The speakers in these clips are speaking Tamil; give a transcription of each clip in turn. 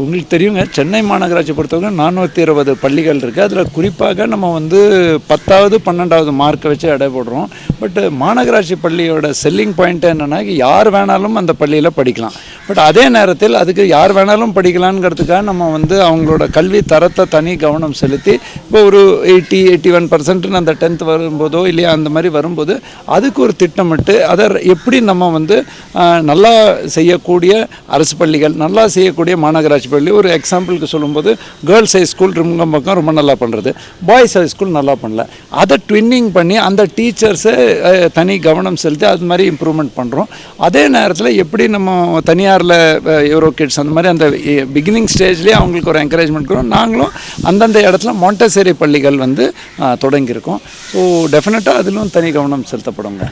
உங்களுக்கு தெரியுங்க, சென்னை மாநகராட்சி பொறுத்தவரை 420 பள்ளிகள் இருக்குது. அதில் குறிப்பாக நம்ம 10வது 12வது மார்க்கை வச்சு எடை போடுறோம். பட் மாநகராட்சி பள்ளியோட செல்லிங் பாயிண்ட் என்னென்னா, யார் வேணாலும் அந்த பள்ளியில் படிக்கலாம். பட் அதே நேரத்தில் அதுக்கு யார் வேணாலும் படிக்கலாங்கிறதுக்காக நம்ம அவங்களோட கல்வி தரத்தை தனி கவனம் செலுத்தி இப்போ ஒரு 81% அந்த 10th வரும்போதோ இல்லையா அந்த மாதிரி வரும்போது அதுக்கு ஒரு திட்டமிட்டு அதை எப்படி நம்ம நல்லா செய்யக்கூடிய அரசு பள்ளிகள், நல்லா செய்யக்கூடிய மாநகராட்சி பள்ளி. ஒரு எக்ஸாம்பிளுக்கு சொல்லும்போது கேர்ள்ஸ் ஹை ஸ்கூல் பக்கம் ரொம்ப நல்லா பண்ணுறது, பாய்ஸ் ஹை ஸ்கூல் நல்லா பண்ணல. அதை ட்வின்னிங் பண்ணி அந்த டீச்சர்ஸை தனி கவனம் செலுத்தி அது மாதிரி இம்ப்ரூவ்மெண்ட் பண்ணுறோம். அதே நேரத்தில் எப்படி நம்ம தனியாரில் யூரோ கிட்ஸ் அந்த மாதிரி அந்த பிகினிங் ஸ்டேஜ்லேயே அவங்களுக்கு ஒரு என்கரேஜ்மெண்ட் கொடுக்கும். நாங்களும் அந்தந்த இடத்துல மாண்டசரி பள்ளிகள் தொடங்கியிருக்கோம். ஸோ டெஃபினட்டாக அதிலும் தனி கவனம் செலுத்தப்படுங்க.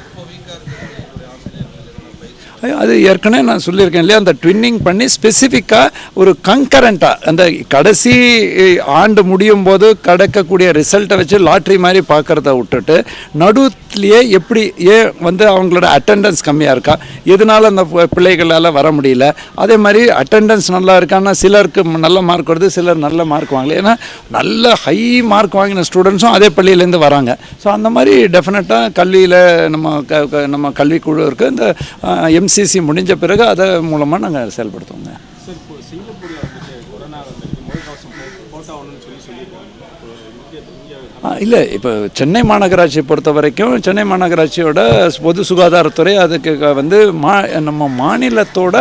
அது ஏற்கனவே நான் சொல்லியிருக்கேன் இல்லையா, அந்த ட்வின்னிங் பண்ணி ஸ்பெசிஃபிக்காக ஒரு கங்கரண்ட்டாக அந்த கடைசி ஆண்டு முடியும் போது கிடைக்கக்கூடிய ரிசல்ட்டை வச்சு லாட்ரி மாதிரி பார்க்குறத விட்டுட்டு நடுவுலேயே எப்படி அவங்களோட அட்டெண்டன்ஸ் கம்மியாக இருக்கா, எதனால் அந்த பிள்ளைகளால் வர முடியல, அதே மாதிரி அட்டெண்டன்ஸ் நல்லா இருக்கான்னா சிலருக்கு நல்ல மார்க் வருது, சிலர் நல்ல மார்க் வாங்கல. ஏன்னா நல்ல ஹை மார்க் வாங்கின ஸ்டூடெண்ட்ஸும் அதே பள்ளியிலேருந்து வராங்க. ஸோ அந்த மாதிரி டெஃபினட்டாக கல்வியில் நம்ம கல்விக்குழு இருக்குது. இந்த MCC முடிஞ்ச பிறகு அதை மூலமாக நாங்கள் செயல்படுத்துவோங்க. இல்லை, இப்போ சென்னை மாநகராட்சியை பொறுத்த வரைக்கும் சென்னை மாநகராட்சியோட பொது சுகாதாரத்துறை அதுக்கு நம்ம மாநிலத்தோட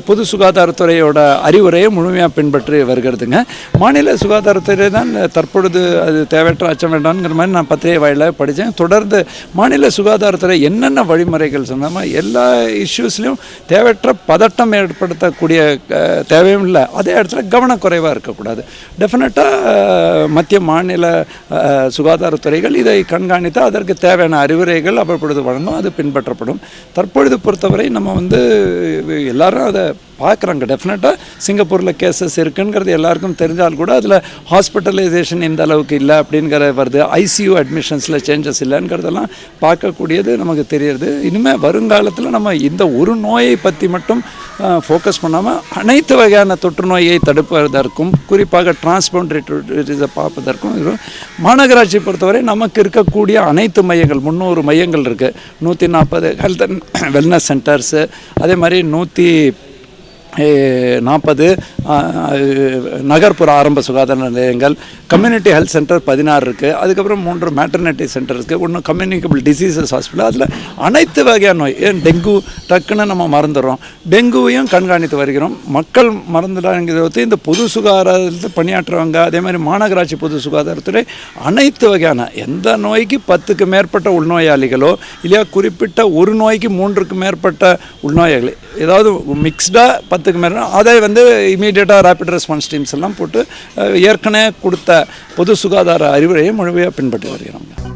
பொது சுகாதாரத்துறையோட அறிவுரையை முழுமையாக பின்பற்றி வருகிறதுங்க. மாநில சுகாதாரத்துறை தான் தற்பொழுது அது தேவையற்ற அச்சம் வேண்டாம்ங்கிற மாதிரி நான் பத்திரிகை வாயிலாக படித்தேன். தொடர்ந்து மாநில சுகாதாரத்துறை என்னென்ன வழிமுறைகள் சொன்னாமல் எல்லா இஷ்யூஸ்லையும் தேவையற்ற பதட்டம் ஏற்படுத்தக்கூடிய தேவையும் இல்லை, அதே இடத்துல கவனக்குறைவாக இருக்கக்கூடாது. டெஃபினட்டாக மத்திய மாநில சுகாதாரத்துறைகள் இதை கண்காணித்து அதற்கு தேவையான அறிவுரைகள் அவ்வப்பொழுது வழங்கும், அது பின்பற்றப்படும். தற்பொழுது பொறுத்தவரை நம்ம எல்லாரும் அதை பார்க்குறாங்க. டெஃபினட்டாக சிங்கப்பூரில் கேசஸ் இருக்குங்கிறது எல்லாருக்கும் தெரிஞ்சால் கூட அதில் ஹாஸ்பிட்டலைசேஷன் இந்த அளவுக்கு இல்லை அப்படிங்கிற வருது, ICU அட்மிஷன்ஸில் சேஞ்சஸ் இல்லைங்கிறதெல்லாம் பார்க்கக்கூடியது நமக்கு தெரியுது. இனிமேல் வருங்காலத்தில் நம்ம இந்த ஒரு நோயை பற்றி மட்டும் ஃபோக்கஸ் பண்ணாமல் அனைத்து வகையான தொற்று நோயை தடுப்பதற்கும் குறிப்பாக டிரான்ஸ்பவுண்டரிட்டிஸை பார்ப்பதற்கும் மாநகராட்சி பொறுத்தவரை நமக்கு இருக்கக்கூடிய அனைத்து மையங்கள் 300 மையங்கள் இருக்குது. 140 ஹெல்த் அண்ட் வெல்னஸ் சென்டர்ஸு, அதே மாதிரி 140 நகர்ப்புற ஆரம்ப சுகாதார நிலையங்கள், கம்யூனிட்டி ஹெல்த் சென்டர் 16 இருக்குது. அதுக்கப்புறம் 3 மேட்டர்னிட்டி சென்டர் இருக்குது, 1 கம்யூனிகபிள் டிசீசஸ் ஹாஸ்பிட்டல். அதில் அனைத்து வகையான நோய், டெங்கு டக்குன்னு நம்ம மறந்துடுறோம், டெங்குவையும் கண்காணித்து வருகிறோம். மக்கள் மறந்துடாங்கிறத இந்த பொது சுகாதாரத்தில் பணியாற்றுவாங்க. அதே மாதிரி மாநகராட்சி பொது சுகாதாரத்துறை அனைத்து வகையான எந்த நோய்க்கு 10க்கு மேற்பட்ட உள்நோயாளிகளோ இல்லையா குறிப்பிட்ட ஒரு நோய்க்கு 3க்கு மேற்பட்ட உள்நோயாளி ஏதாவது மிக்ஸ்டாக 10க்கு மேலே அதை இமீடியட்டாக ரேபிட் ரெஸ்பான்ஸ் டீம்ஸ் எல்லாம் போட்டு ஏற்கனவே கொடுத்த பொது சுகாதார அறிவுரையை முழுமையாக பின்பற்றி வருகிறோம்.